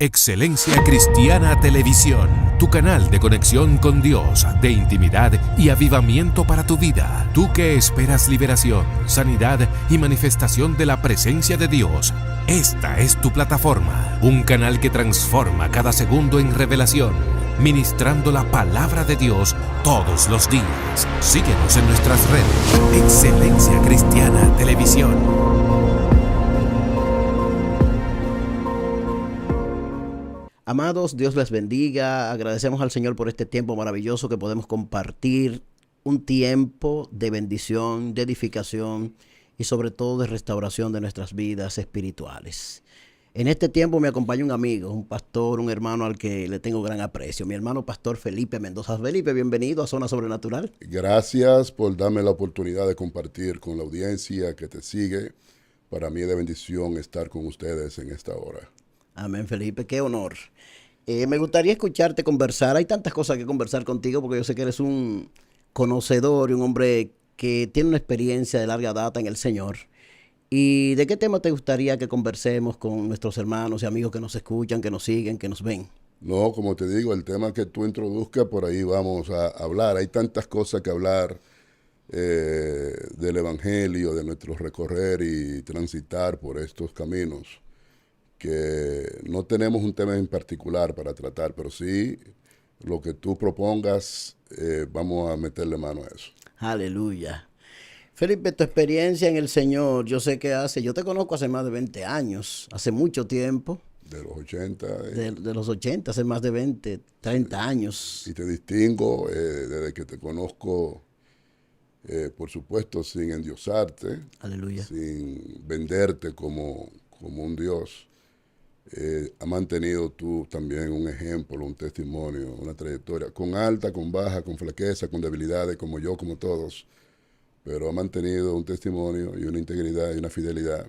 Excelencia Cristiana Televisión, tu canal de conexión con Dios, de intimidad y avivamiento para tu vida. Tú que esperas liberación, sanidad y manifestación de la presencia de Dios, esta es tu plataforma, un canal que transforma cada segundo en revelación, ministrando la palabra de Dios todos los días. Síguenos en nuestras redes. Excelencia Cristiana Televisión. Amados, Dios les bendiga. Agradecemos al Señor por este tiempo maravilloso que podemos compartir, un tiempo de bendición, de edificación y sobre todo de restauración de nuestras vidas espirituales. En este tiempo me acompaña un amigo, un pastor, un hermano al que le tengo gran aprecio, mi hermano pastor Felipe Mendoza. Felipe, bienvenido a Zona Sobrenatural. Gracias por darme la oportunidad de compartir con la audiencia que te sigue. Para mí es de bendición estar con ustedes en esta hora. Amén, Felipe, qué honor. Me gustaría escucharte conversar. Hay tantas cosas que conversar contigo porque yo sé que eres un conocedor y un hombre que tiene una experiencia de larga data en el Señor. ¿Y de qué tema te gustaría que conversemos con nuestros hermanos y amigos que nos escuchan, que nos siguen, que nos ven? No, como te digo, el tema que tú introduzcas, por ahí vamos a hablar. Hay tantas cosas que hablar del Evangelio, de nuestro recorrer y transitar por estos caminos, que no tenemos un tema en particular para tratar, pero sí lo que tú propongas, vamos a meterle mano a eso. Aleluya. Felipe, tu experiencia en el Señor, yo sé que yo te conozco hace más de 20 años, hace mucho tiempo. De los 80. De los 80, hace más de 20, 30 años. Y te distingo desde que te conozco, por supuesto, sin endiosarte, Aleluya, sin venderte como un Dios. Ha mantenido tú también un ejemplo, un testimonio, una trayectoria, con alta, con baja, con flaqueza, con debilidades, como yo, como todos, pero ha mantenido un testimonio y una integridad y una fidelidad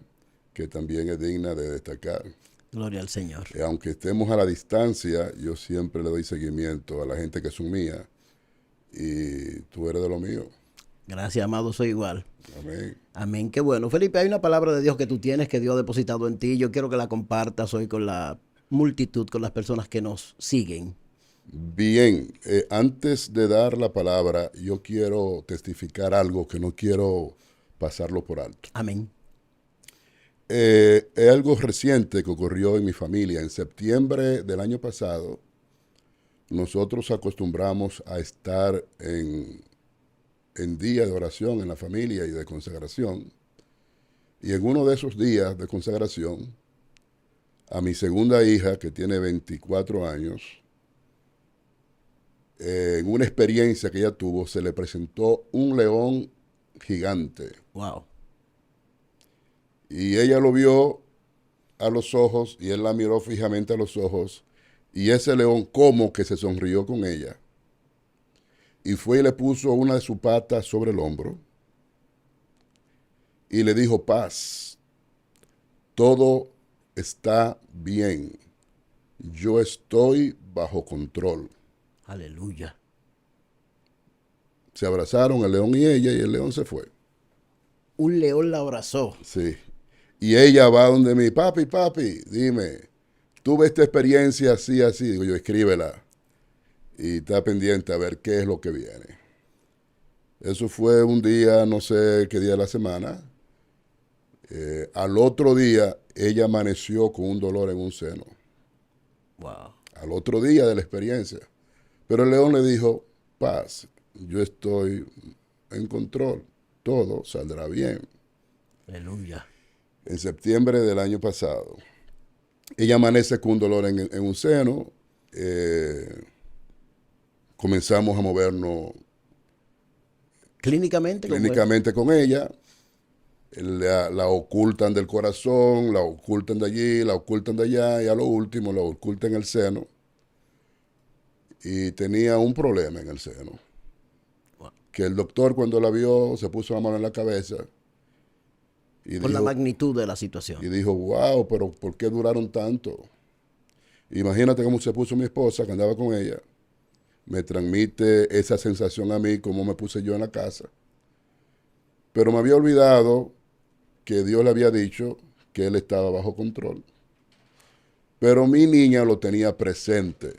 que también es digna de destacar. Gloria al Señor. Aunque estemos a la distancia, yo siempre le doy seguimiento a la gente que son mía y tú eres de lo mío. Gracias, amado, soy igual. Amén. Amén, qué bueno. Felipe, hay una palabra de Dios que tú tienes, que Dios ha depositado en ti. Yo quiero que la compartas hoy con la multitud, con las personas que nos siguen. Bien, antes de dar la palabra, yo quiero testificar algo que no quiero pasarlo por alto. Amén. Es algo reciente que ocurrió en mi familia. En septiembre del año pasado, nosotros acostumbramos a estar en día de oración en la familia y de consagración. Y en uno de esos días de consagración, a mi segunda hija, que tiene 24 años, en una experiencia que ella tuvo, se le presentó un león gigante. Wow. Y ella lo vio a los ojos y él la miró fijamente a los ojos y ese león como que se sonrió con ella y fue y le puso una de sus patas sobre el hombro y le dijo: paz, todo está bien, yo estoy bajo control. Aleluya. Se abrazaron el león y ella, y el león se fue. Un león la abrazó. Sí. Y ella va donde mi papi, dime, tuve esta experiencia así, así. Digo yo, escríbela. Y está pendiente a ver qué es lo que viene. Eso fue un día, no sé qué día de la semana. Al otro día, ella amaneció con un dolor en un seno. Wow. Al otro día de la experiencia. Pero el león le dijo: paz, yo estoy en control, todo saldrá bien. Aleluya. En septiembre del año pasado, ella amanece con un dolor en un seno. Comenzamos a movernos Clínicamente con ella. La ocultan del corazón, la ocultan de allí, la ocultan de allá, y a lo último la ocultan en el seno. Y tenía un problema en el seno. Wow. Que el doctor, cuando la vio, se puso la mano en la cabeza. Y por la magnitud de la situación. Y dijo: wow, pero ¿por qué duraron tanto? Imagínate cómo se puso mi esposa, que andaba con ella. Me transmite esa sensación a mí, como me puse yo en la casa. Pero me había olvidado que Dios le había dicho que él estaba bajo control. Pero mi niña lo tenía presente.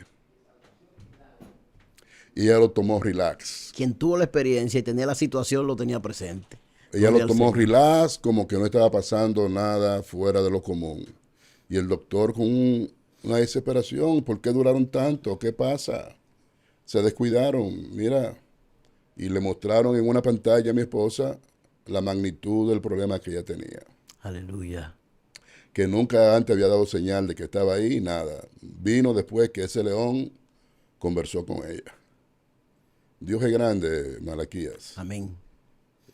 Y ella lo tomó relax. Quien tuvo la experiencia y tenía la situación lo tenía presente. Ella Gloria lo al tomó Señor. relax, como que no estaba pasando nada fuera de lo común. Y el doctor con una desesperación, ¿por qué duraron tanto? ¿Qué pasa? Se descuidaron, mira. Y le mostraron en una pantalla a mi esposa la magnitud del problema que ella tenía. Aleluya. Que nunca antes había dado señal de que estaba ahí, nada. Vino después que ese león conversó con ella. Dios es grande, Malaquías. Amén.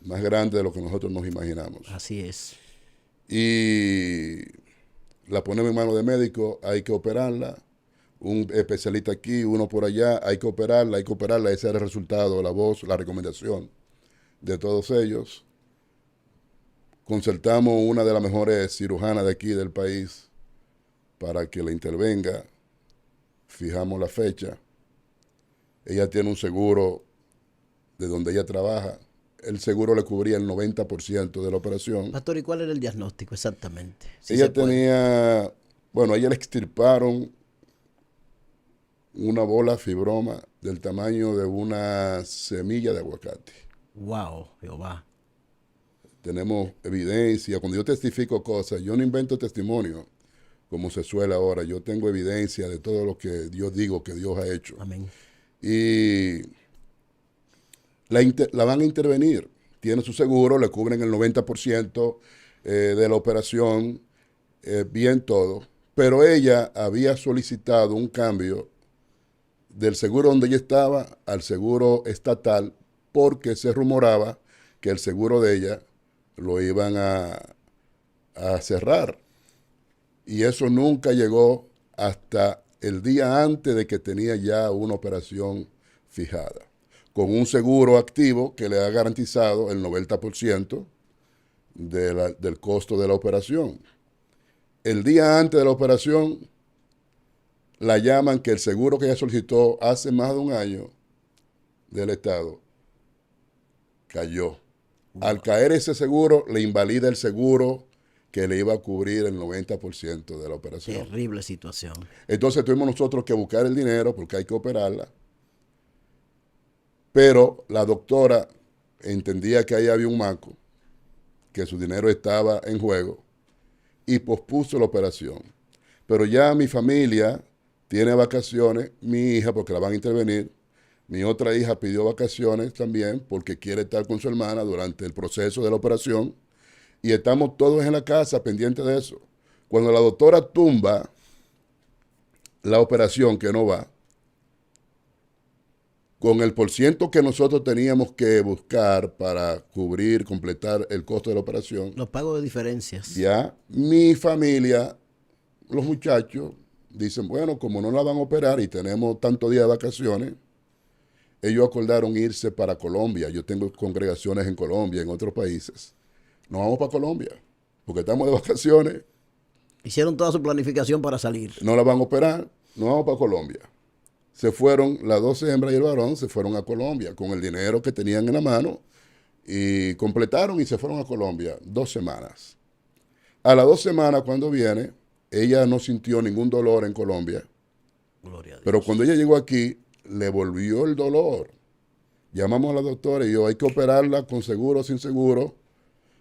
Más grande de lo que nosotros nos imaginamos. Así es. Y la ponemos en manos de médico, hay que operarla. Un especialista aquí, uno por allá, hay que operarla. Ese era el resultado, la voz, la recomendación de todos ellos. Concertamos una de las mejores cirujanas de aquí del país para que la intervenga. Fijamos la fecha. Ella tiene un seguro de donde ella trabaja. El seguro le cubría el 90% de la operación. Pastor, ¿y cuál era el diagnóstico exactamente? Si Ella se puede. tenía, bueno, a ella le extirparon una bola fibroma del tamaño de una semilla de aguacate. Wow, Jehová. Tenemos evidencia. Cuando yo testifico cosas, yo no invento testimonio como se suele ahora. Yo tengo evidencia de todo lo que Dios digo que Dios ha hecho. Amén. Y la van a intervenir. Tiene su seguro, le cubren el 90% de la operación, bien todo. Pero ella había solicitado un cambio del seguro donde ella estaba al seguro estatal porque se rumoraba que el seguro de ella lo iban a cerrar. Y eso nunca llegó hasta el día antes de que tenía ya una operación fijada, con un seguro activo que le ha garantizado el 90% del costo de la operación. El día antes de la operación, la llaman que el seguro que ella solicitó hace más de un año del Estado cayó. Al caer ese seguro, le invalida el seguro que le iba a cubrir el 90% de la operación. Terrible situación. Entonces tuvimos nosotros que buscar el dinero porque hay que operarla. Pero la doctora entendía que ahí había un manco, que su dinero estaba en juego y pospuso la operación. Pero ya mi familia tiene vacaciones, mi hija porque la van a intervenir, mi otra hija pidió vacaciones también porque quiere estar con su hermana durante el proceso de la operación y estamos todos en la casa pendientes de eso. Cuando la doctora tumba la operación que no va, con el porciento que nosotros teníamos que buscar para cubrir, completar el costo de la operación, Los pagos de diferencias. ya mi familia, los muchachos, dicen, bueno, como no la van a operar y tenemos tantos días de vacaciones, ellos acordaron irse para Colombia. Yo tengo congregaciones en Colombia, en otros países. Nos vamos para Colombia, porque estamos de vacaciones, Hicieron toda su planificación para salir. no la van a operar, nos vamos para Colombia. Se fueron, las 12 hembras y el varón se fueron a Colombia con el dinero que tenían en la mano y completaron y se fueron a Colombia 2 semanas. A las 2 semanas cuando viene, ella no sintió ningún dolor en Colombia, Gloria a Dios. pero cuando ella llegó aquí, le volvió el dolor. Llamamos a la doctora y yo, hay que operarla con seguro o sin seguro.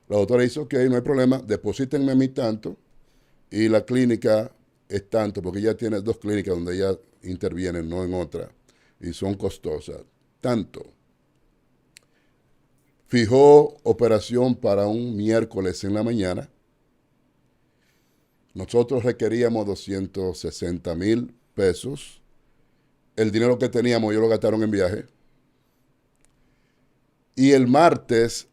La doctora dice, ok, no hay problema, deposítenme a mí tanto y la clínica es tanto, porque ella tiene 2 clínicas donde ella interviene, no en otra, y son costosas, tanto. Fijó operación para un miércoles en la mañana. Nosotros requeríamos 260,000 pesos. El dinero que teníamos, ellos lo gastaron en viaje. Y el martes,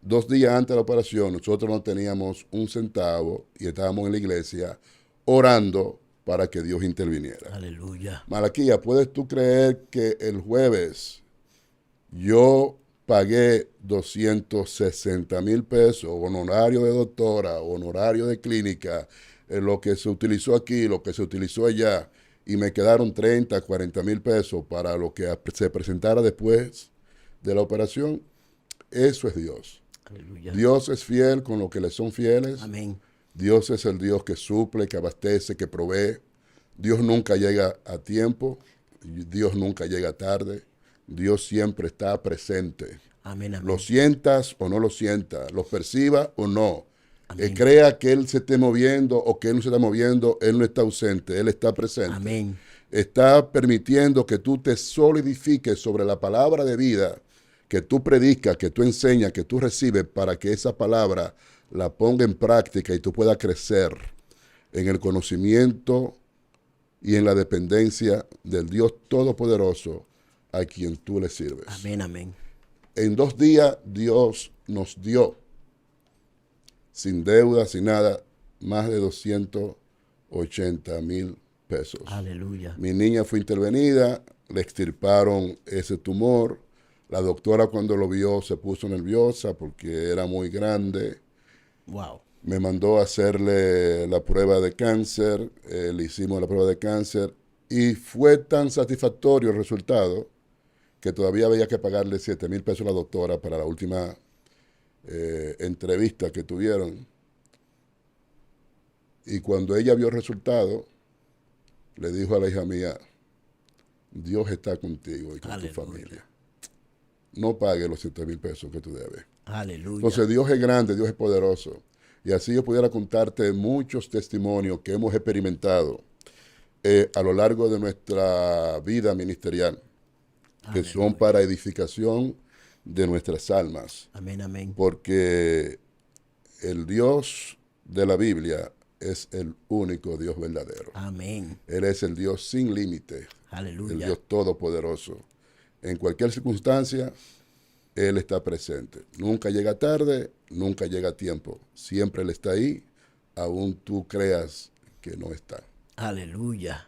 2 días antes de la operación, nosotros no teníamos un centavo y estábamos en la iglesia orando para que Dios interviniera. Aleluya. Malaquía, ¿puedes tú creer que el jueves yo pagué 260,000 pesos, honorario de doctora, honorario de clínica, lo que se utilizó aquí, lo que se utilizó allá, y me quedaron 30, 40,000 pesos para lo que se presentara después de la operación? Eso es Dios. Aleluya. Dios es fiel con los que le son fieles. Amén. Dios es el Dios que suple, que abastece, que provee. Dios nunca llega a tiempo, Dios nunca llega tarde, Dios siempre está presente. Amén, amén. Lo sientas o no lo sientas, lo perciba o no. Amén. Crea que Él se esté moviendo o que Él no se está moviendo, Él no está ausente, Él está presente. Amén. Está permitiendo que tú te solidifiques sobre la palabra de vida que tú predicas, que tú enseñas, que tú recibes, para que esa palabra la ponga en práctica y tú puedas crecer en el conocimiento y en la dependencia del Dios Todopoderoso a quien tú le sirves. Amén, amén. En 2 días Dios nos dio, sin deuda, sin nada, más de 280,000 pesos. Aleluya. Mi niña fue intervenida, le extirparon ese tumor. La doctora, cuando lo vio, se puso nerviosa porque era muy grande. Wow. Me mandó a hacerle la prueba de cáncer, le hicimos la prueba de cáncer y fue tan satisfactorio el resultado que todavía había que pagarle 7,000 pesos a la doctora para la última entrevista que tuvieron. Y cuando ella vio el resultado, le dijo a la hija mía, Dios está contigo y con Aleluya. tu familia. No pague los 7,000 pesos que tú debes. Aleluya. Entonces Dios es grande, Dios es poderoso. Y así yo pudiera contarte muchos testimonios que hemos experimentado a lo largo de nuestra vida ministerial, que son para edificación de nuestras almas. Amén, amén. Porque el Dios de la Biblia es el único Dios verdadero. Amén. Él es el Dios sin límite, Aleluya. el Dios todopoderoso. En cualquier circunstancia, Él está presente. Nunca llega tarde, nunca llega a tiempo. Siempre Él está ahí, aún tú creas que no está. Aleluya.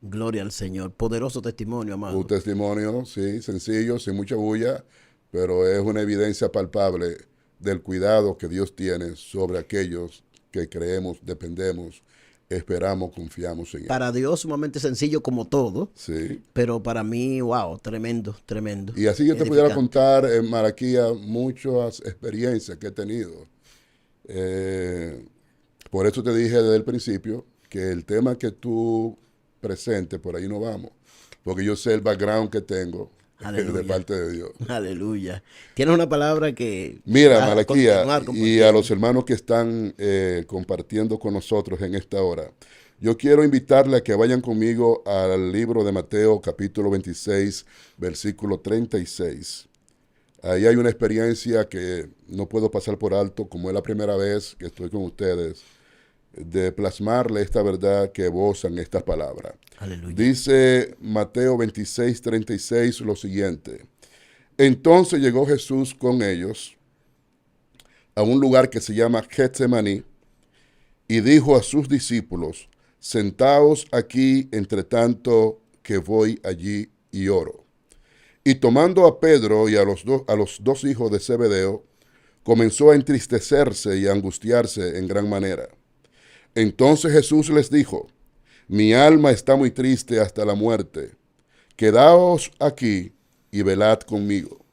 Gloria al Señor. Poderoso testimonio, amado. Un testimonio, sí, sencillo, sin mucha bulla, pero es una evidencia palpable del cuidado que Dios tiene sobre aquellos que creemos, dependemos, esperamos, confiamos en Él. Para Dios sumamente sencillo como todo, Sí. pero para mí, wow, tremendo, tremendo. Y así yo te pudiera Edificante. contar en Malaquía muchas experiencias que he tenido. Por eso te dije desde el principio que el tema que tú presentes, por ahí no vamos. Porque yo sé el background que tengo Aleluya. de parte de Dios. Aleluya. Tienes una palabra que Mira, va a Malaquía, continuar y compartiendo. a los hermanos que están compartiendo con nosotros en esta hora, yo quiero invitarle a que vayan conmigo al libro de Mateo, capítulo 26, versículo 36. Ahí hay una experiencia que no puedo pasar por alto, como es la primera vez que estoy con ustedes, de plasmarle esta verdad que gozan estas palabras. Aleluya. Dice Mateo 26, 36 lo siguiente. Entonces llegó Jesús con ellos a un lugar que se llama Getsemaní y dijo a sus discípulos, sentaos aquí entre tanto que voy allí y oro. Y tomando a Pedro y a los dos hijos de Zebedeo, comenzó a entristecerse y a angustiarse en gran manera. Entonces Jesús les dijo, mi alma está muy triste hasta la muerte. Quedaos aquí y velad conmigo.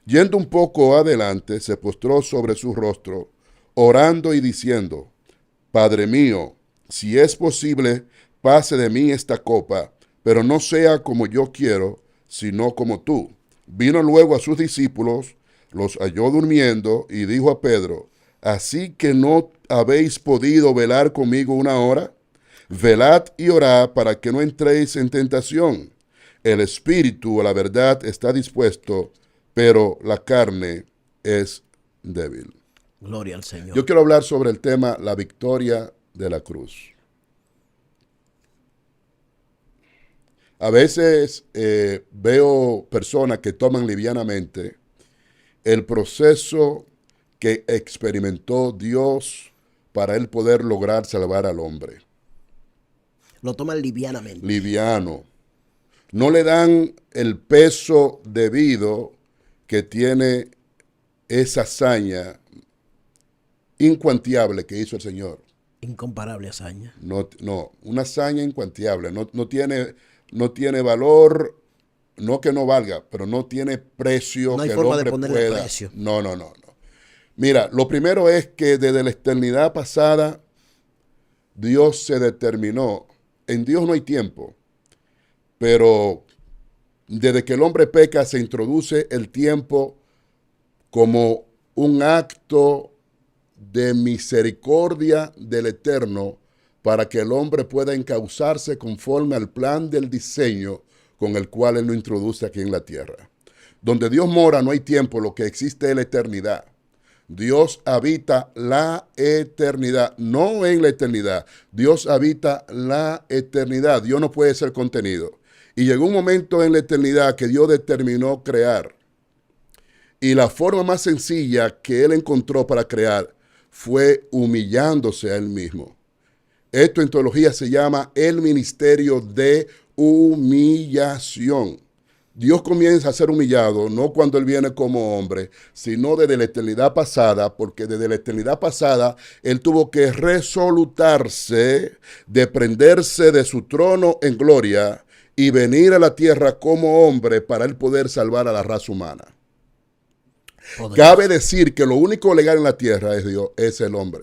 Yendo un poco adelante, se postró sobre su rostro, orando y diciendo, Padre mío, si es posible, pase de mí esta copa, pero no sea como yo quiero, sino como tú. Vino luego a sus discípulos, los halló durmiendo y dijo a Pedro, ¿así que no habéis podido velar conmigo una hora? Velad y orad para que no entréis en tentación. El espíritu, a la verdad, está dispuesto, pero la carne es débil. Gloria al Señor. Yo quiero hablar sobre el tema la victoria de la cruz. A veces veo personas que toman livianamente el proceso que experimentó Dios para él poder lograr salvar al hombre. Lo toman livianamente. Liviano. No le dan el peso debido que tiene esa hazaña incuantiable que hizo el Señor. Incomparable hazaña. No, una hazaña incuantiable. No tiene valor, no que no valga, pero no tiene precio No hay que el forma de hombre ponerle pueda. precio. No. Mira, lo primero es que desde la eternidad pasada, Dios se determinó en Dios no hay tiempo, pero desde que el hombre peca se introduce el tiempo como un acto de misericordia del Eterno para que el hombre pueda encauzarse conforme al plan del diseño con el cual Él lo introduce aquí en la tierra. Donde Dios mora no hay tiempo, lo que existe es la eternidad. Dios habita la eternidad, no en la eternidad. Dios habita la eternidad. Dios no puede ser contenido. Y llegó un momento en la eternidad que Dios determinó crear. Y la forma más sencilla que Él encontró para crear fue humillándose a Él mismo. Esto en teología se llama el ministerio de humillación. Dios comienza a ser humillado, no cuando Él viene como hombre, sino desde la eternidad pasada, porque desde la eternidad pasada Él tuvo que resolutarse, desprenderse de su trono en gloria y venir a la tierra como hombre para Él poder salvar a la raza humana. Cabe decir que lo único legal en la tierra es Dios, es el hombre.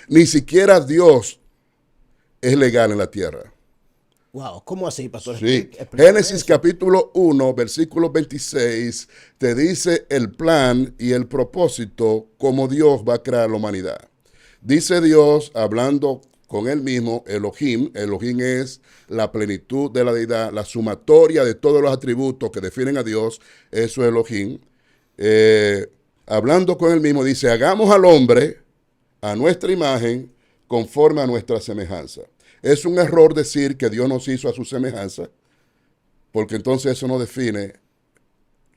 Ni siquiera Dios es legal en la tierra. Wow, ¿cómo así, pastor? Sí. Génesis capítulo 1, versículo 26, te dice el plan y el propósito como Dios va a crear la humanidad. Dice Dios, hablando con él mismo, Elohim. Elohim es la plenitud de la deidad, la sumatoria de todos los atributos que definen a Dios, eso es Elohim. Hablando con él mismo, dice, hagamos al hombre a nuestra imagen conforme a nuestra semejanza. Es un error decir que Dios nos hizo a su semejanza, porque entonces eso no define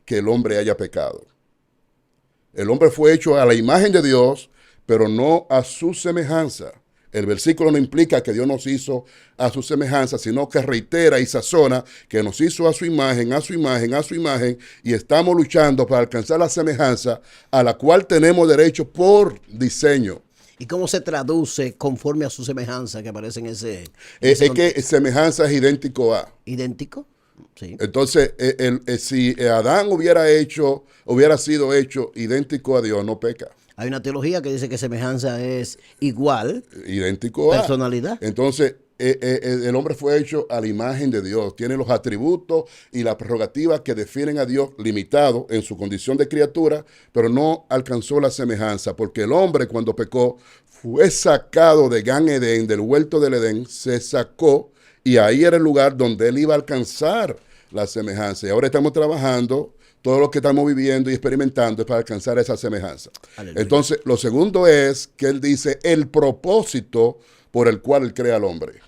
que el hombre haya pecado. El hombre fue hecho a la imagen de Dios, pero no a su semejanza. El versículo no implica que Dios nos hizo a su semejanza, sino que reitera y sazona que nos hizo a su imagen, a su imagen, a su imagen, y estamos luchando para alcanzar la semejanza a la cual tenemos derecho por diseño. ¿Y cómo se traduce conforme a su semejanza que aparece en ese? Es que semejanza es idéntico a. ¿Idéntico? Sí. Entonces, si Adán hubiera sido hecho idéntico a Dios, no peca. Hay una teología que dice que semejanza es igual. Idéntico a. Personalidad. Entonces, el hombre fue hecho a la imagen de Dios. Tiene los atributos y las prerrogativas que definen a Dios, limitado en su condición de criatura, pero no alcanzó la semejanza, porque el hombre cuando pecó fue sacado de Gan Edén, del huerto del Edén, se sacó y ahí era el lugar donde él iba a alcanzar la semejanza. Y ahora estamos trabajando, todo lo que estamos viviendo y experimentando es para alcanzar esa semejanza. Aleluya. Entonces, lo segundo es que él dice el propósito por el cual él crea al hombre.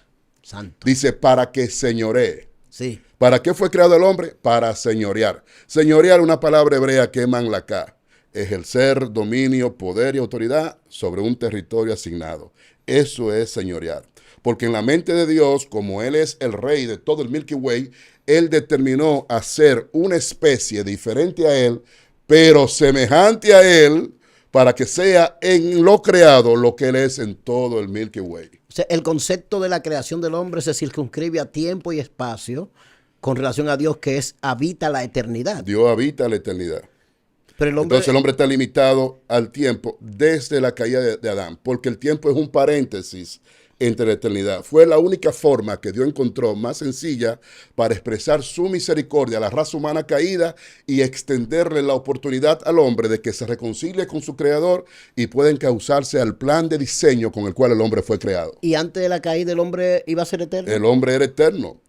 Santo. Dice, para que señoree. Sí. ¿Para qué fue creado el hombre? Para señorear. Señorear, una palabra hebrea que es manlacá. Ejercer dominio, poder y autoridad sobre un territorio asignado. Eso es señorear. Porque en la mente de Dios, como Él es el rey de todo el Milky Way, Él determinó hacer una especie diferente a Él, pero semejante a Él, para que sea en lo creado lo que Él es en todo el Milky Way. O sea, el concepto de la creación del hombre se circunscribe a tiempo y espacio con relación a Dios, que habita la eternidad. Dios habita la eternidad. Pero entonces el hombre está limitado al tiempo desde la caída de Adán, porque el tiempo es un paréntesis entre la eternidad. Fue la única forma que Dios encontró más sencilla para expresar su misericordia a la raza humana caída y extenderle la oportunidad al hombre de que se reconcilie con su creador y pueda encauzarse al plan de diseño con el cual el hombre fue creado. ¿Y antes de la caída el hombre iba a ser eterno? El hombre era eterno.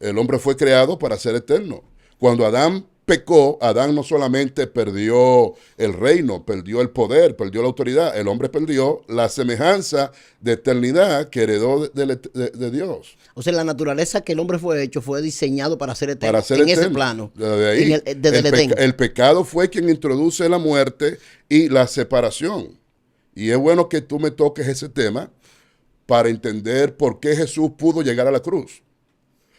El hombre fue creado para ser eterno. Cuando Adán pecó, Adán no solamente perdió el reino, perdió el poder, perdió la autoridad. El hombre perdió la semejanza de eternidad que heredó de Dios. O sea, la naturaleza que el hombre fue hecho fue diseñado para ser eterno. Ese plano. Desde ahí, desde el Edén. El pecado fue quien introduce la muerte y la separación. Y es bueno que tú me toques ese tema para entender por qué Jesús pudo llegar a la cruz.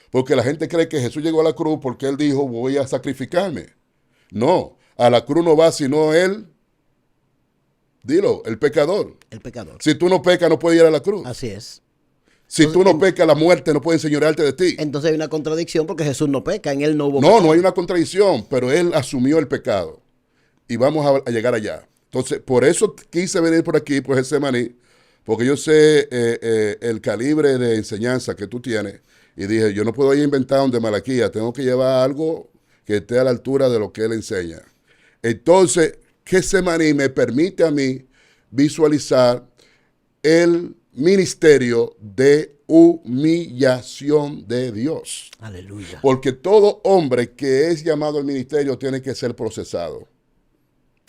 Porque la gente cree que Jesús llegó a la cruz porque Él dijo, voy a sacrificarme. No, a la cruz no va sino Él, dilo, el pecador. El pecador. Si tú no pecas, no puedes ir a la cruz. Así es. Si entonces, tú no pecas, la muerte no puede enseñorearte de ti. Entonces hay una contradicción porque Jesús no peca, en Él no hubo No, pecado. No hay una contradicción, pero Él asumió el pecado. Y vamos a llegar allá. Entonces, por eso quise venir por aquí, por Getsemaní, porque yo sé el calibre de enseñanza que tú tienes, y dije, yo no puedo ir a inventar un de Malaquías, tengo que llevar algo que esté a la altura de lo que él enseña. Entonces, Getsemaní me permite a mí visualizar el ministerio de humillación de Dios. Aleluya. Porque todo hombre que es llamado al ministerio tiene que ser procesado.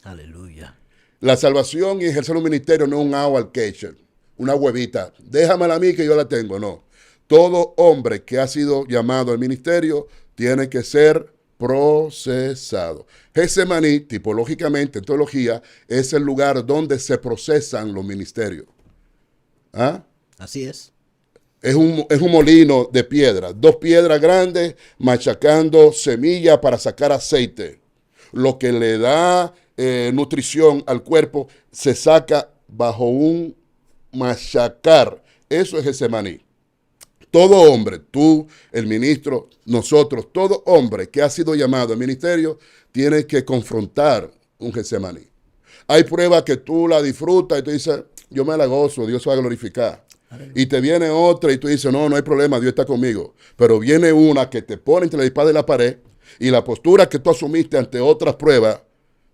Aleluya. La salvación y ejercer un ministerio no es un hour catcher, una huevita. Déjamela a mí que yo la tengo, no. Todo hombre que ha sido llamado al ministerio tiene que ser procesado. Getsemaní, tipológicamente, en teología, es el lugar donde se procesan los ministerios. ¿Ah? Así es. Es un molino de piedra, 2 piedras grandes machacando semilla para sacar aceite. Lo que le da nutrición al cuerpo se saca bajo un machacar. Eso es Getsemaní. Todo hombre, tú, el ministro, nosotros, todo hombre que ha sido llamado al ministerio tiene que confrontar un Getsemaní. Hay pruebas que tú la disfrutas y tú dices, yo me la gozo, Dios se va a glorificar. Y te viene otra y tú dices, no hay problema, Dios está conmigo. Pero viene una que te pone entre la espada y la pared y la postura que tú asumiste ante otras pruebas,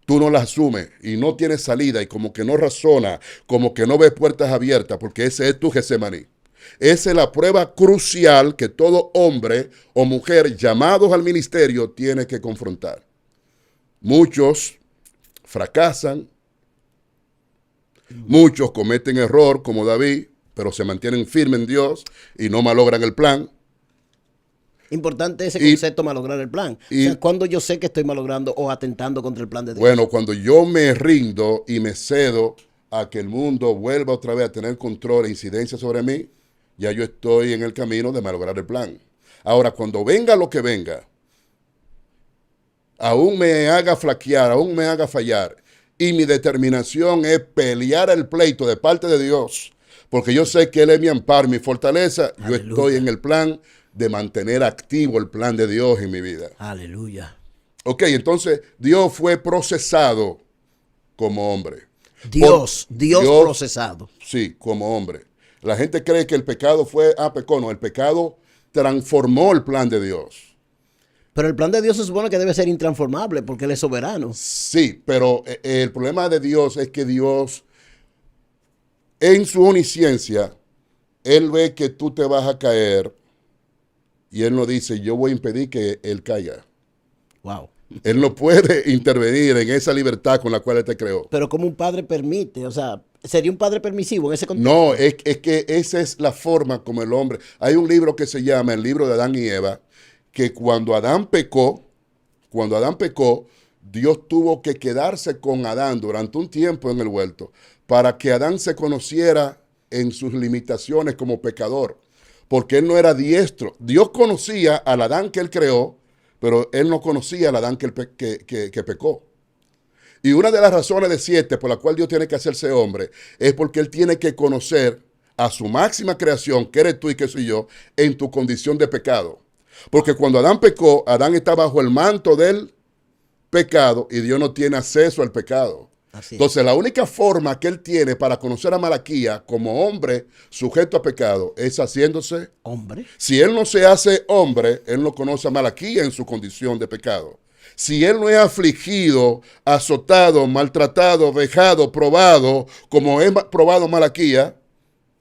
tú no las asumes y no tienes salida y como que no razona, como que no ves puertas abiertas, porque ese es tu Getsemaní. Esa es la prueba crucial que todo hombre o mujer llamados al ministerio tiene que confrontar. Muchos fracasan, muchos cometen error como David, pero se mantienen firmes en Dios y no malogran el plan. Importante ese concepto, malograr el plan. O sea, ¿cuándo yo sé que estoy malogrando o atentando contra el plan de Dios? Bueno, cuando yo me rindo y me cedo a que el mundo vuelva otra vez a tener control e incidencia sobre mí, ya yo estoy en el camino de malograr el plan. Ahora, cuando venga lo que venga, aún me haga flaquear, aún me haga fallar, y mi determinación es pelear el pleito de parte de Dios, porque yo sé que Él es mi amparo, mi fortaleza. Aleluya. Yo estoy en el plan de mantener activo el plan de Dios en mi vida. Aleluya. Ok, entonces Dios fue procesado como hombre. Dios procesado. Sí, como hombre. La gente cree que el pecado fue, pecó, no, el pecado transformó el plan de Dios. Pero el plan de Dios se supone que debe ser intransformable porque Él es soberano. Sí, pero el problema de Dios es que Dios, en su omnisciencia, Él ve que tú te vas a caer y Él no dice, yo voy a impedir que Él caiga. Wow. Él no puede intervenir en esa libertad con la cual Él te creó. Pero como un padre permite, o sea, ¿sería un padre permisivo en ese contexto? No, es que esa es la forma como el hombre. Hay un libro que se llama el libro de Adán y Eva, que cuando Adán pecó, Dios tuvo que quedarse con Adán durante un tiempo en el huerto para que Adán se conociera en sus limitaciones como pecador, porque él no era diestro. Dios conocía al Adán que él creó, pero él no conocía al Adán que pecó. Y una de las razones de 7 por la cual Dios tiene que hacerse hombre es porque Él tiene que conocer a su máxima creación, que eres tú y que soy yo, en tu condición de pecado. Porque cuando Adán pecó, Adán está bajo el manto del pecado y Dios no tiene acceso al pecado. Entonces, la única forma que Él tiene para conocer a Malaquías como hombre sujeto a pecado es haciéndose hombre. Si Él no se hace hombre, Él no conoce a Malaquías en su condición de pecado. Si Él no es afligido, azotado, maltratado, vejado, probado, como es probado Malaquías,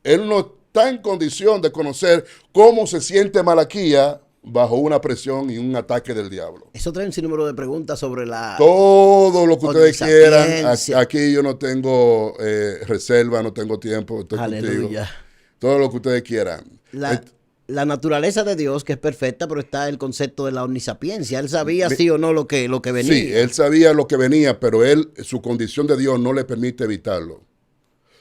Él no está en condición de conocer cómo se siente Malaquías bajo una presión y un ataque del diablo. Eso trae un sinnúmero de preguntas sobre la... Todo lo que ustedes quieran. Aquí yo no tengo reserva, no tengo tiempo. Estoy Aleluya. Contigo. Todo lo que ustedes quieran. La naturaleza de Dios, que es perfecta, pero está el concepto de la omnisapiencia. Él sabía sí o no lo que venía. Sí, Él sabía lo que venía, pero su condición de Dios no le permite evitarlo.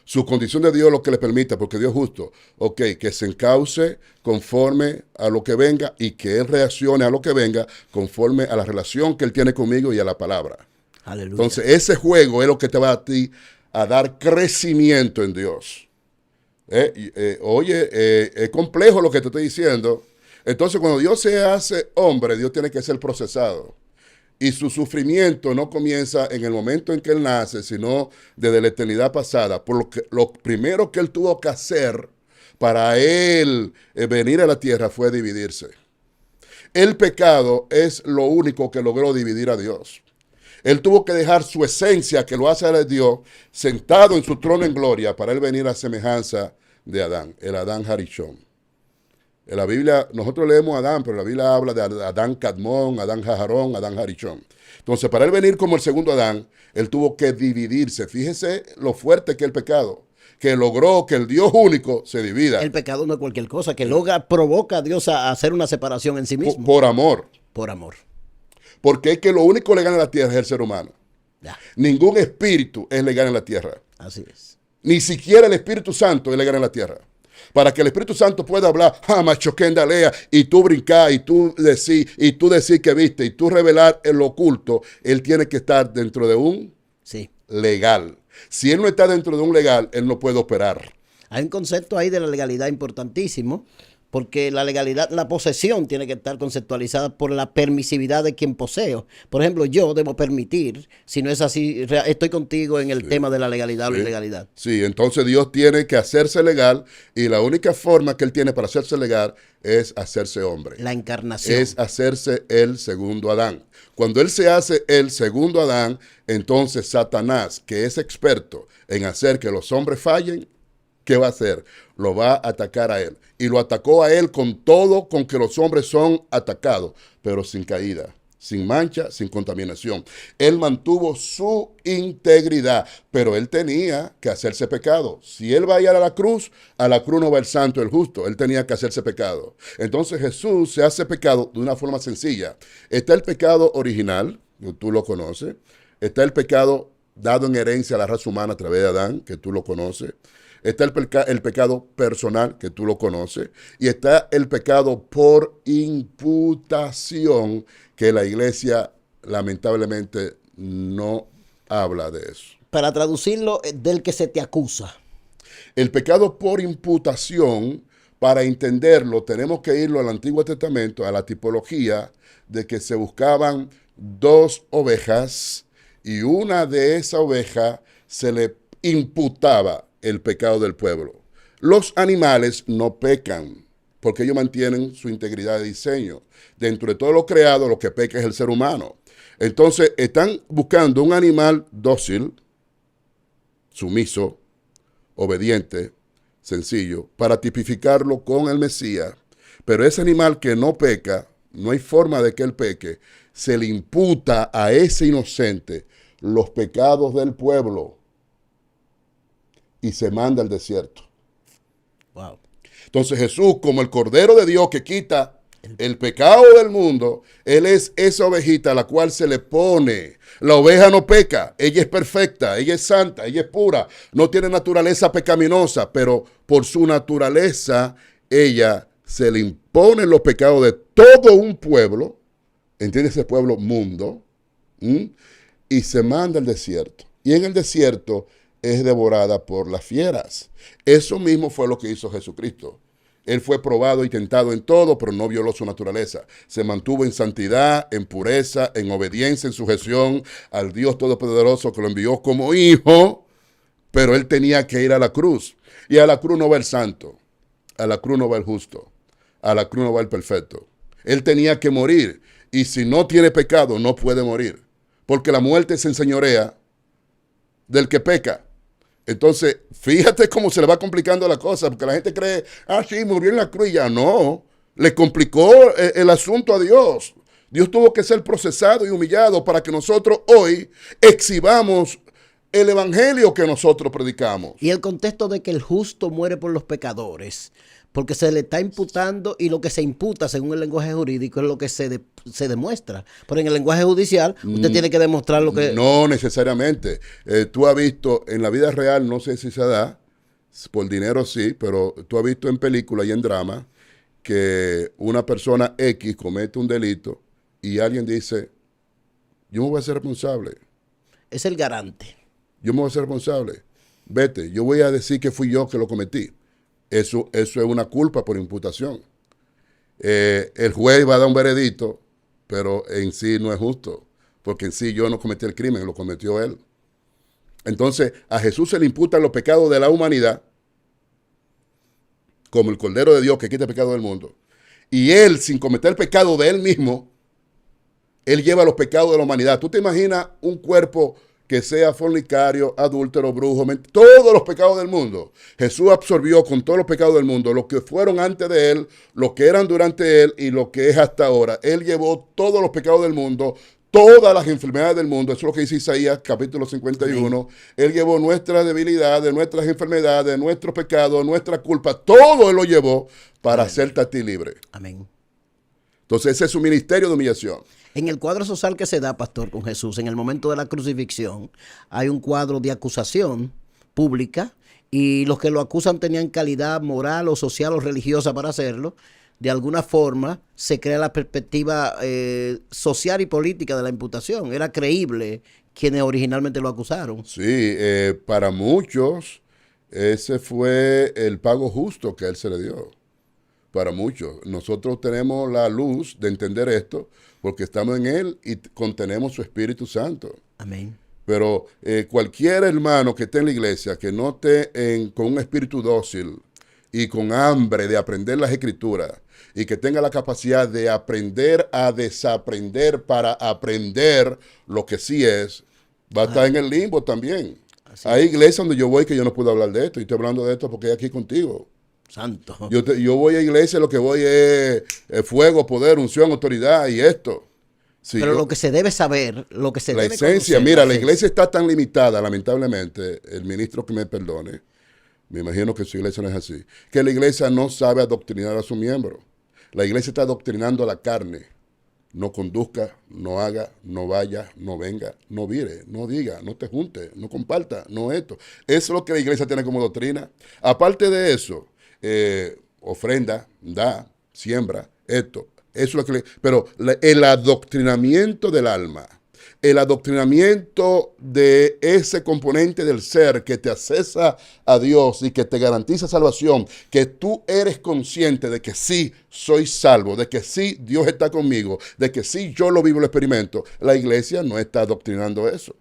Su condición de Dios es lo que le permite, porque Dios es justo. Ok, que se encauce conforme a lo que venga y que Él reaccione a lo que venga conforme a la relación que Él tiene conmigo y a la palabra. Aleluya. Entonces, ese juego es lo que te va a ti a dar crecimiento en Dios. Es complejo lo que te estoy diciendo. Entonces, cuando Dios se hace hombre, Dios tiene que ser procesado. Y su sufrimiento no comienza en el momento en que él nace, sino desde la eternidad pasada. Por lo que lo primero que él tuvo que hacer para él venir a la tierra fue dividirse. El pecado es lo único que logró dividir a Dios. Él tuvo que dejar su esencia, que lo hace a Dios, sentado en su trono en gloria, para él venir a semejanza de Adán, el Adán Harishon. En la Biblia, nosotros leemos Adán, pero la Biblia habla de Adán Cadmón, Adán Jajarón, Adán Harishon. Entonces, para él venir como el segundo Adán, él tuvo que dividirse. Fíjese lo fuerte que es el pecado, que logró que el Dios único se divida. El pecado no es cualquier cosa, que provoca a Dios a hacer una separación en sí mismo. Por amor. Por amor. Porque es que lo único legal en la tierra es el ser humano. Ya. Ningún espíritu es legal en la tierra. Así es. Ni siquiera el Espíritu Santo es legal en la tierra. Para que el Espíritu Santo pueda hablar, machoquenda lea, y tú brincar, y tú decir que viste, y tú revelar el oculto, él tiene que estar dentro de un legal. Si él no está dentro de un legal, él no puede operar. Hay un concepto ahí de la legalidad importantísimo, porque la legalidad, la posesión tiene que estar conceptualizada por la permisividad de quien poseo. Por ejemplo, yo debo permitir, si no es así, estoy contigo en el tema de la legalidad o la ilegalidad. Sí, entonces Dios tiene que hacerse legal y la única forma que él tiene para hacerse legal es hacerse hombre. La encarnación. Es hacerse el segundo Adán. Cuando él se hace el segundo Adán, entonces Satanás, que es experto en hacer que los hombres fallen, ¿qué va a hacer? Lo va a atacar a él. Y lo atacó a él con todo, con que los hombres son atacados, pero sin caída, sin mancha, sin contaminación. Él mantuvo su integridad, pero él tenía que hacerse pecado. Si él va a ir a la cruz no va el santo, el justo. Él tenía que hacerse pecado. Entonces Jesús se hace pecado de una forma sencilla. Está el pecado original, que tú lo conoces. Está el pecado dado en herencia a la raza humana a través de Adán, que tú lo conoces. Está el pecado personal, que tú lo conoces, y está el pecado por imputación, que la iglesia lamentablemente no habla de eso. Para traducirlo, del que se te acusa. El pecado por imputación, para entenderlo, tenemos que irlo al Antiguo Testamento, a la tipología de que se buscaban dos ovejas y una de esas ovejas se le imputaba el pecado del pueblo. Los animales no pecan porque ellos mantienen su integridad de diseño. Dentro de todo lo creado, lo que peca es el ser humano. Entonces, están buscando un animal dócil, sumiso, obediente, sencillo, para tipificarlo con el Mesías. Pero ese animal que no peca, no hay forma de que él peque, se le imputa a ese inocente los pecados del pueblo y se manda al desierto. Wow. Entonces Jesús, como el Cordero de Dios que quita el pecado del mundo, él es esa ovejita a la cual se le pone. La oveja no peca, ella es perfecta, ella es santa, ella es pura, no tiene naturaleza pecaminosa, pero por su naturaleza ella se le imponen los pecados de todo un pueblo, ¿entiende? Ese pueblo mundo, y se manda al desierto. Y en el desierto es devorada por las fieras. Eso mismo fue lo que hizo Jesucristo. Él fue probado y tentado en todo, pero no violó su naturaleza. Se mantuvo en santidad, en pureza, en obediencia, en sujeción al Dios Todopoderoso que lo envió como hijo, pero él tenía que ir a la cruz. Y a la cruz no va el santo, a la cruz no va el justo, a la cruz no va el perfecto. Él tenía que morir, y si no tiene pecado, no puede morir, porque la muerte se enseñorea del que peca. Entonces, fíjate cómo se le va complicando la cosa, porque la gente cree, sí, murió en la cruz y ya no. Le complicó el asunto a Dios. Dios tuvo que ser procesado y humillado para que nosotros hoy exhibamos el evangelio que nosotros predicamos. Y el contexto de que el justo muere por los pecadores, porque se le está imputando, y lo que se imputa según el lenguaje jurídico es lo que se demuestra. Pero en el lenguaje judicial usted tiene que demostrar lo que... No necesariamente. Tú has visto en la vida real, no sé si se da, por dinero sí, pero tú has visto en película y en drama que una persona X comete un delito y alguien dice, yo me voy a hacer responsable. Es el garante. Yo me voy a ser responsable. Vete, yo voy a decir que fui yo que lo cometí. Eso es una culpa por imputación. El juez va a dar un veredicto, pero en sí no es justo, porque en sí yo no cometí el crimen, lo cometió él. Entonces, a Jesús se le imputan los pecados de la humanidad, como el Cordero de Dios que quita el pecado del mundo. Y él, sin cometer el pecado de él mismo, él lleva los pecados de la humanidad. ¿Tú te imaginas un cuerpo que sea fornicario, adúltero, brujo, todos los pecados del mundo? Jesús absorbió con todos los pecados del mundo, los que fueron antes de él, los que eran durante él y lo que es hasta ahora. Él llevó todos los pecados del mundo, todas las enfermedades del mundo. Eso es lo que dice Isaías capítulo 51. Amén. Él llevó nuestras debilidades, nuestras enfermedades, nuestros pecados, nuestras culpas. Todo él lo llevó para hacerte a ti libre. Amén. Entonces ese es su ministerio de humillación. En el cuadro social que se da, pastor, con Jesús, en el momento de la crucifixión, hay un cuadro de acusación pública y los que lo acusan tenían calidad moral o social o religiosa para hacerlo. De alguna forma se crea la perspectiva social y política de la imputación. Era creíble quienes originalmente lo acusaron. Sí, para muchos ese fue el pago justo que a él se le dio. Para muchos. Nosotros tenemos la luz de entender esto porque estamos en él y contenemos su Espíritu Santo. Amén. Pero cualquier hermano que esté en la iglesia, que no esté con un espíritu dócil y con hambre de aprender las Escrituras y que tenga la capacidad de aprender a desaprender para aprender lo que sí es, va a estar en el limbo también. Hay iglesias donde yo voy que yo no puedo hablar de esto y estoy hablando de esto porque estoy aquí contigo. Santo. Yo voy a iglesia, lo que voy es fuego, poder, unción, autoridad y esto. Sí, pero lo que se debe saber, lo que se debe conocer. La esencia, mira, la iglesia está tan limitada, lamentablemente, el ministro que me perdone, me imagino que su iglesia no es así, que la iglesia no sabe adoctrinar a sus miembros. La iglesia está adoctrinando a la carne. No conduzca, no haga, no vaya, no venga, no vire, no diga, no te junte, no comparta, no esto. Eso es lo que la iglesia tiene como doctrina. Aparte de eso, ofrenda, da, siembra, esto. Eso es lo que pero el adoctrinamiento del alma, el adoctrinamiento de ese componente del ser que te accesa a Dios y que te garantiza salvación, que tú eres consciente de que sí soy salvo, de que sí Dios está conmigo, de que sí yo lo vivo, lo experimento. La iglesia no está adoctrinando eso.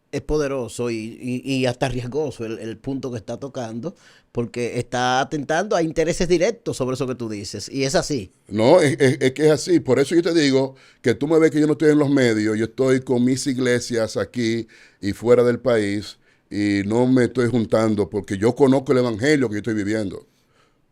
Es poderoso y hasta riesgoso el punto que está tocando, porque está atentando a intereses directos sobre eso que tú dices, y es así. No, es que es así. Por eso yo te digo que tú me ves que yo no estoy en los medios, yo estoy con mis iglesias aquí y fuera del país, y no me estoy juntando porque yo conozco el evangelio que yo estoy viviendo.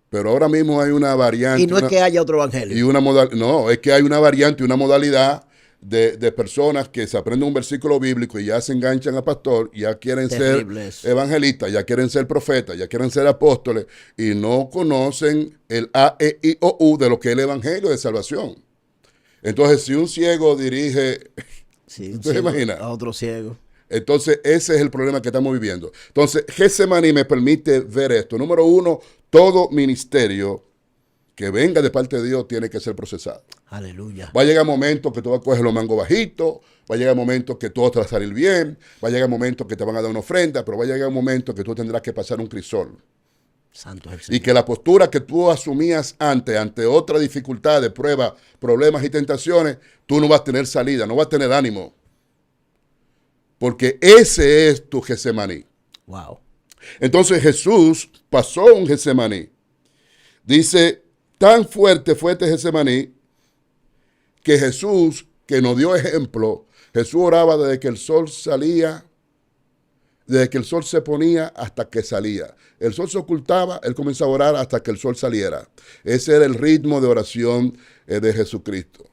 Pero ahora mismo hay una variante. Y no es que haya otro evangelio. Y no, es que hay una variante, una modalidad de personas que se aprenden un versículo bíblico y ya se enganchan a pastor, ya quieren ser evangelistas, ya quieren ser profetas, ya quieren ser apóstoles y no conocen el A, E, I, O, U de lo que es el evangelio de salvación. Entonces, si un ciego dirige, sí, ¿tú te imaginas? A otro ciego. Entonces, ese es el problema que estamos viviendo. Entonces, Getsemaní me permite ver esto. Número uno, todo ministerio que venga de parte de Dios tiene que ser procesado. Aleluya. Va a llegar un momento que tú vas a coger los mangos bajitos, va a llegar un momento que todo te va a salir bien, va a llegar un momento que te van a dar una ofrenda, pero va a llegar un momento que tú tendrás que pasar un crisol. Santo es el Señor. Y que la postura que tú asumías ante otra dificultad de pruebas, problemas y tentaciones, tú no vas a tener salida, no vas a tener ánimo. Porque ese es tu Getsemaní. Wow. Entonces Jesús pasó un Getsemaní. Dice, tan fuerte fue este Getsemaní que Jesús, que nos dio ejemplo, Jesús oraba desde que el sol salía, desde que el sol se ponía hasta que salía. El sol se ocultaba, él comenzaba a orar hasta que el sol saliera. Ese era el ritmo de oración de Jesucristo.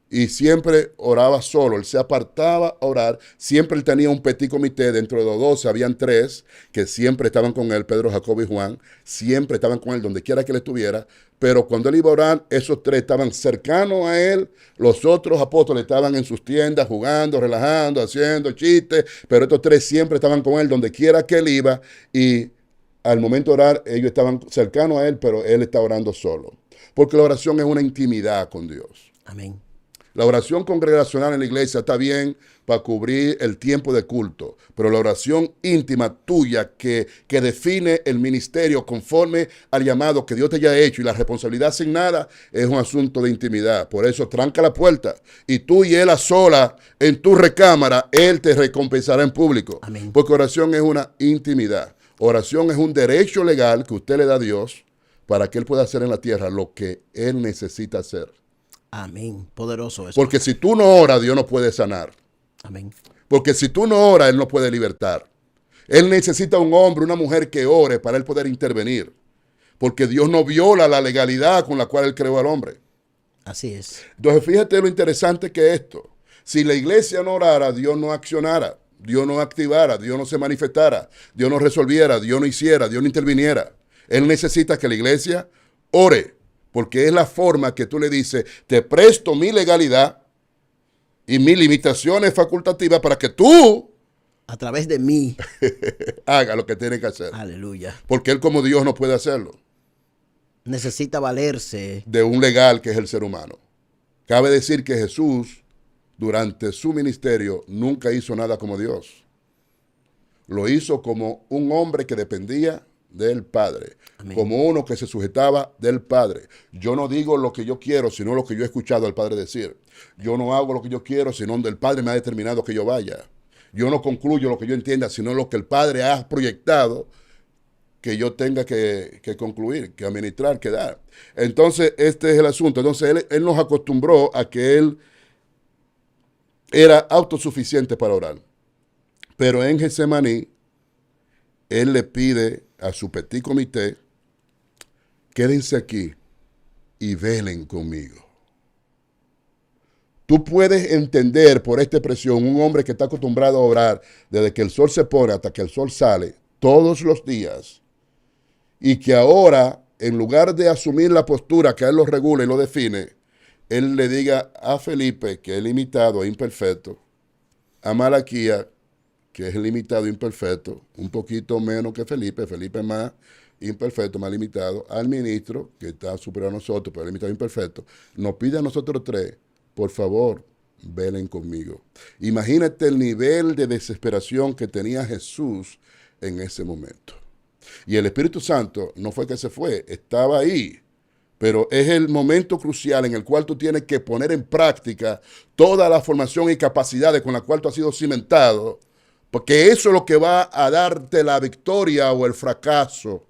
Y siempre oraba solo, él se apartaba a orar, siempre él tenía un petit comité, dentro de los 12 habían 3 que siempre estaban con él, Pedro, Jacobo y Juan, siempre estaban con él donde quiera que él estuviera, pero cuando él iba a orar, esos 3 estaban cercanos a él, los otros apóstoles estaban en sus tiendas jugando, relajando, haciendo chistes, pero estos 3 siempre estaban con él donde quiera que él iba y al momento de orar ellos estaban cercanos a él, pero él estaba orando solo, porque la oración es una intimidad con Dios. Amén. La oración congregacional en la iglesia está bien para cubrir el tiempo de culto, pero la oración íntima tuya que define el ministerio conforme al llamado que Dios te haya hecho y la responsabilidad asignada es un asunto de intimidad. Por eso tranca la puerta y tú y él a sola en tu recámara, él te recompensará en público. Amén. Porque oración es una intimidad. Oración es un derecho legal que usted le da a Dios para que él pueda hacer en la tierra lo que él necesita hacer. Amén. Poderoso eso. Porque si tú no oras, Dios no puede sanar. Amén. Porque si tú no oras, Él no puede libertar. Él necesita un hombre, una mujer que ore para Él poder intervenir. Porque Dios no viola la legalidad con la cual Él creó al hombre. Así es. Entonces, fíjate lo interesante que es esto. Si la iglesia no orara, Dios no accionara, Dios no activara, Dios no se manifestara, Dios no resolviera, Dios no hiciera, Dios no interviniera. Él necesita que la iglesia ore, porque es la forma que tú le dices, te presto mi legalidad y mis limitaciones facultativas para que tú A través de mí. haga lo que tiene que hacer. Aleluya. Porque Él como Dios no puede hacerlo Necesita valerse. de un legal que es el ser humano. Cabe decir que Jesús, durante su ministerio, nunca hizo nada como Dios. Lo hizo como un hombre que dependía del Padre, Amén. como uno que se sujetaba del Padre. Yo no digo lo que yo quiero, sino lo que yo he escuchado al Padre decir. Yo no hago lo que yo quiero, sino donde el Padre me ha determinado que yo vaya. Yo no concluyo lo que yo entienda, sino lo que el Padre ha proyectado que yo tenga que concluir, que administrar, que dar. Entonces, este es el asunto. Entonces, él nos acostumbró a que Él era autosuficiente para orar. Pero en Getsemaní, Él le pide a su petit comité, quédense aquí y velen conmigo. Tú puedes entender por esta expresión un hombre que está acostumbrado a orar desde que el sol se pone hasta que el sol sale, todos los días, y que ahora, en lugar de asumir la postura que a él lo regula y lo define, él le diga a Felipe, que es limitado e imperfecto, a Malaquía, que es limitado e imperfecto, un poquito menos que Felipe es más imperfecto, más limitado, al ministro, que está superior a nosotros, pero limitado e imperfecto, nos pide a nosotros tres, por favor, velen conmigo. Imagínate el nivel de desesperación que tenía Jesús en ese momento. Y el Espíritu Santo no fue que se fue, estaba ahí. Pero es el momento crucial en el cual tú tienes que poner en práctica toda la formación y capacidades con la cual tú has sido cimentado, porque eso es lo que va a darte la victoria o el fracaso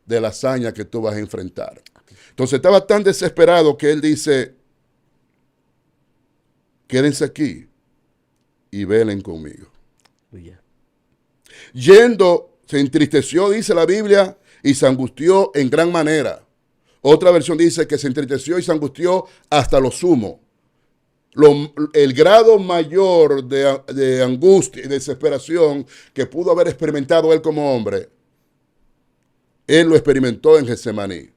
de la hazaña que tú vas a enfrentar. Entonces estaba tan desesperado que él dice, quédense aquí y velen conmigo. Aleluya. Yendo, se entristeció, dice la Biblia, y se angustió en gran manera. Otra versión dice que se entristeció y se angustió hasta lo sumo. El grado mayor de angustia y desesperación que pudo haber experimentado él como hombre, él lo experimentó en Getsemaní.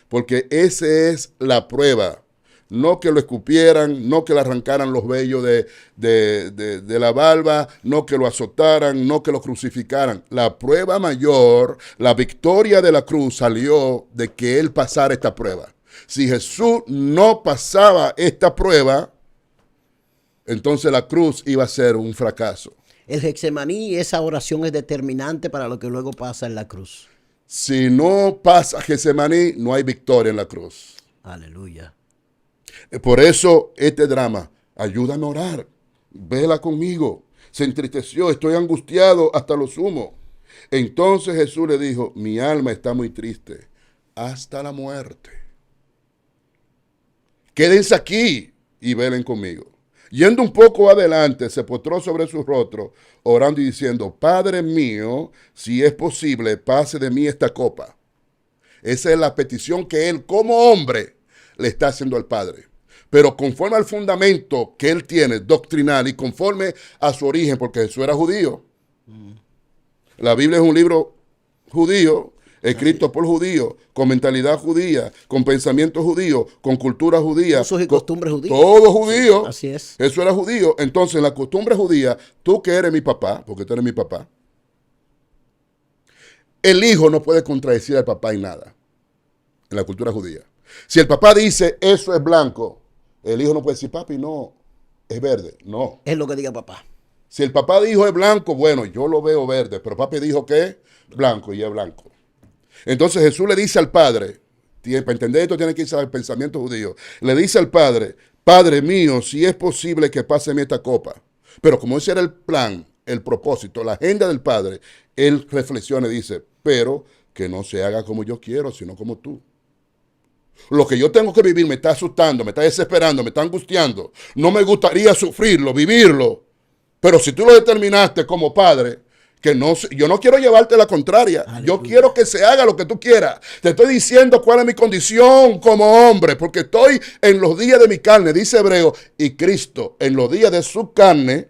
Porque esa es la prueba. No que lo escupieran, no que le arrancaran los vellos de la barba, no que lo azotaran, no que lo crucificaran. La prueba mayor, la victoria de la cruz salió de que él pasara esta prueba. Si Jesús no pasaba esta prueba, entonces la cruz iba a ser un fracaso. El Getsemaní, esa oración es determinante para lo que luego pasa en la cruz. Si no pasa Getsemaní, no hay victoria en la cruz. Aleluya. Por eso este drama, ayúdame a orar, vela conmigo. Se entristeció, estoy angustiado hasta lo sumo. Entonces Jesús le dijo, mi alma está muy triste hasta la muerte. Quédense aquí y velen conmigo. Yendo un poco adelante, se postró sobre su rostro, orando y diciendo, Padre mío, si es posible, pase de mí esta copa. Esa es la petición que él, como hombre, le está haciendo al Padre. Pero conforme al fundamento que él tiene, doctrinal, y conforme a su origen, porque Jesús era judío. La Biblia es un libro judío, escrito por judíos, con mentalidad judía, con pensamiento judío, con cultura judía. Usos y costumbres judíos. Todo judío. Así es. Eso era judío. Entonces, en la costumbre judía, tú que eres mi papá, porque tú eres mi papá, el hijo no puede contradecir al papá en nada. En la cultura judía. Si el papá dice, eso es blanco, El hijo no puede decir, papi, no, es verde. No. Es lo que diga papá. Si el papá dijo es blanco, bueno, yo lo veo verde, pero papi dijo que es blanco y es blanco. Entonces Jesús le dice al Padre, para entender esto tiene que irse al pensamiento judío, le dice al Padre, Padre mío, si es posible que pase esta copa. Pero como ese era el plan, el propósito, la agenda del Padre, él reflexiona y dice, pero que no se haga como yo quiero, sino como tú. Lo que yo tengo que vivir me está asustando, me está desesperando, me está angustiando. No me gustaría sufrirlo, vivirlo. Pero si tú lo determinaste como padre, que no, yo no quiero llevarte la contraria. Aleluya. Yo quiero que se haga lo que tú quieras. Te estoy diciendo cuál es mi condición como hombre, porque estoy en los días de mi carne, dice Hebreo, y Cristo en los días de su carne,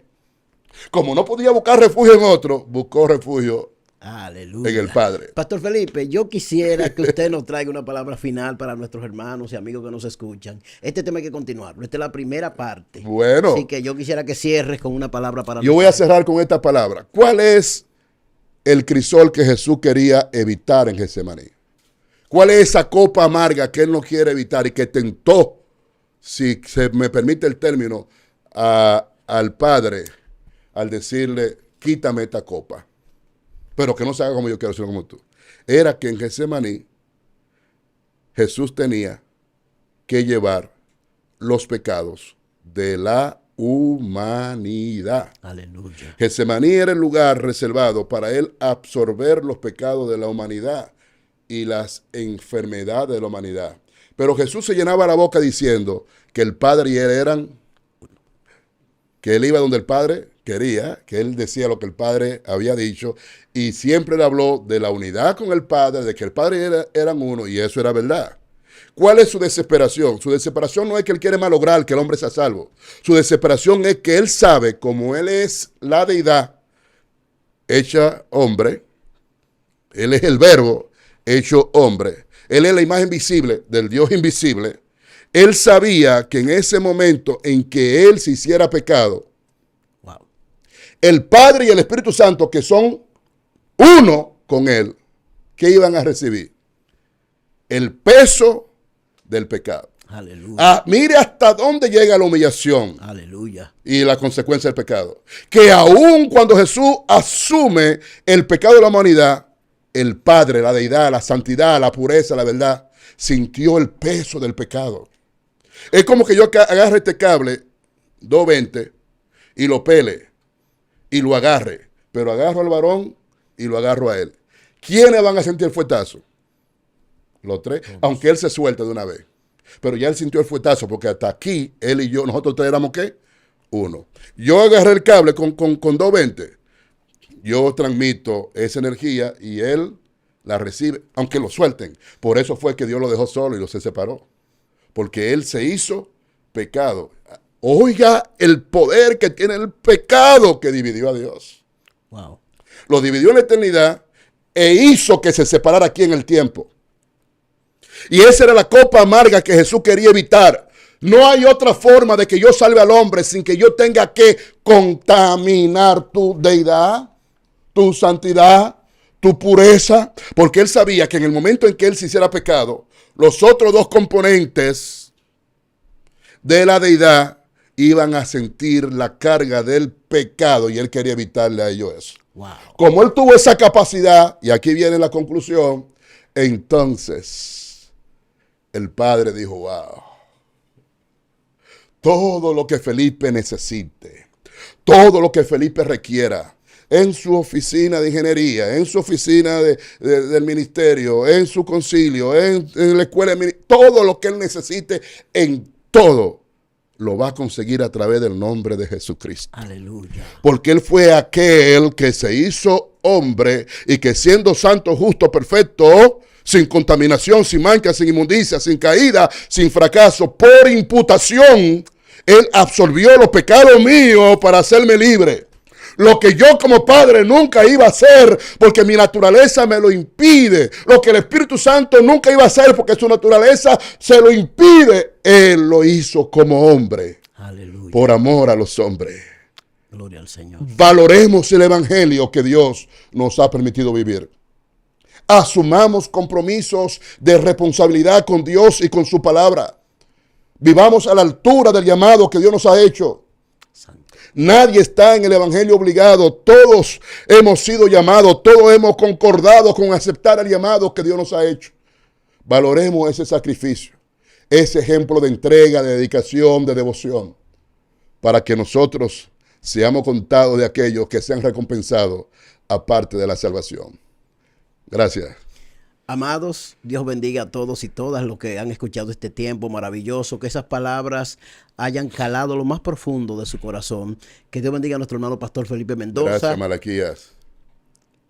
como no podía buscar refugio en otro, buscó refugio Aleluya. En el Padre. Pastor Felipe, yo quisiera que usted nos traiga una palabra final para nuestros hermanos y amigos que nos escuchan. Este tema hay que continuarlo. Esta es la primera parte. Bueno. Así que yo quisiera que cierres con una palabra para nosotros. Yo voy a cerrar con esta palabra. ¿Cuál es el crisol que Jesús quería evitar en Getsemaní? ¿Cuál es esa copa amarga que Él no quiere evitar y que tentó, si se me permite el término, al Padre al decirle, quítame esta copa? Pero que no se haga como yo quiero, sino como tú. Era que en Getsemaní Jesús tenía que llevar los pecados de la humanidad. Aleluya. Getsemaní era el lugar reservado para Él absorber los pecados de la humanidad y las enfermedades de la humanidad. Pero Jesús se llenaba la boca diciendo que el Padre y Él eran, que Él iba donde el Padre quería, que Él decía lo que el Padre había dicho, y siempre le habló de la unidad con el Padre, de que el Padre eran uno, y eso era verdad. ¿Cuál es su desesperación? Su desesperación no es que Él quiere malograr que el hombre sea salvo. Su desesperación es que Él sabe, como Él es la deidad hecha hombre, Él es el verbo hecho hombre, Él es la imagen visible del Dios invisible. Él sabía que en ese momento en que Él se hiciera pecado, el Padre y el Espíritu Santo, que son uno con Él, ¿qué iban a recibir? El peso del pecado. Aleluya. Mire hasta dónde llega la humillación. Aleluya. Y la consecuencia del pecado. Que aun cuando Jesús asume el pecado de la humanidad, el Padre, la deidad, la santidad, la pureza, la verdad, sintió el peso del pecado. Es como que yo agarre este cable 220 y lo pele y lo agarre, pero agarro al varón y lo agarro a él. ¿Quiénes van a sentir el fuetazo? Los tres, aunque él se suelte de una vez. Pero ya él sintió el fuetazo, porque hasta aquí, él y yo, nosotros tres éramos, ¿qué? Uno. Yo agarré el cable con 220. Yo transmito esa energía y él la recibe, aunque lo suelten. Por eso fue que Dios lo dejó solo y lo se separó. Porque él se hizo pecado. Oiga el poder que tiene el pecado que dividió a Dios. Wow. Lo dividió en la eternidad e hizo que se separara aquí en el tiempo. Y esa era la copa amarga que Jesús quería evitar. No hay otra forma de que yo salve al hombre sin que yo tenga que contaminar tu deidad, tu santidad, tu pureza. Porque él sabía que en el momento en que él se hiciera pecado, los otros dos componentes de la deidad iban a sentir la carga del pecado y él quería evitarle a ellos eso. Wow. Como él tuvo esa capacidad, y aquí viene la conclusión, entonces el Padre dijo, wow, todo lo que Felipe necesite, todo lo que Felipe requiera, en su oficina de ingeniería, en su oficina del ministerio, en su concilio, en la escuela de ministerio, todo lo que él necesite, en todo, lo va a conseguir a través del nombre de Jesucristo. Aleluya. Porque Él fue aquel que se hizo hombre y que siendo santo, justo, perfecto, sin contaminación, sin mancha, sin inmundicia, sin caída, sin fracaso, por imputación, Él absorbió los pecados míos para hacerme libre. Lo que yo como padre nunca iba a hacer porque mi naturaleza me lo impide. Lo que el Espíritu Santo nunca iba a hacer porque su naturaleza se lo impide. Él lo hizo como hombre. Aleluya. Por amor a los hombres. Gloria al Señor. Valoremos el evangelio que Dios nos ha permitido vivir. Asumamos compromisos de responsabilidad con Dios y con su palabra. Vivamos a la altura del llamado que Dios nos ha hecho. Nadie está en el evangelio obligado. Todos hemos sido llamados. Todos hemos concordado con aceptar el llamado que Dios nos ha hecho. Valoremos ese sacrificio, ese ejemplo de entrega, de dedicación, de devoción, para que nosotros seamos contados de aquellos que sean recompensados aparte de la salvación. Gracias. Amados, Dios bendiga a todos y todas los que han escuchado este tiempo maravilloso, que esas palabras hayan calado lo más profundo de su corazón. Que Dios bendiga a nuestro hermano pastor Felipe Mendoza. Gracias, Malaquías.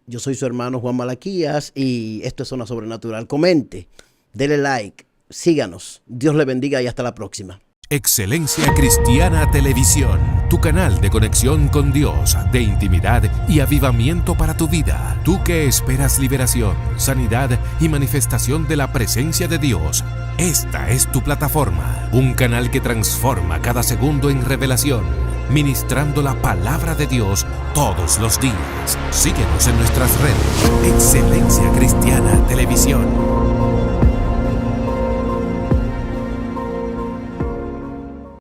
Yo soy su hermano Juan Malaquías y esto es Zona Sobrenatural. Comente, dele like, síganos. Dios le bendiga y hasta la próxima. Excelencia Cristiana Televisión, tu canal de conexión con Dios, de intimidad y avivamiento para tu vida. Tú que esperas liberación, sanidad y manifestación de la presencia de Dios. Esta es tu plataforma, un canal que transforma cada segundo en revelación, ministrando la palabra de Dios todos los días. Síguenos en nuestras redes. Excelencia Cristiana Televisión.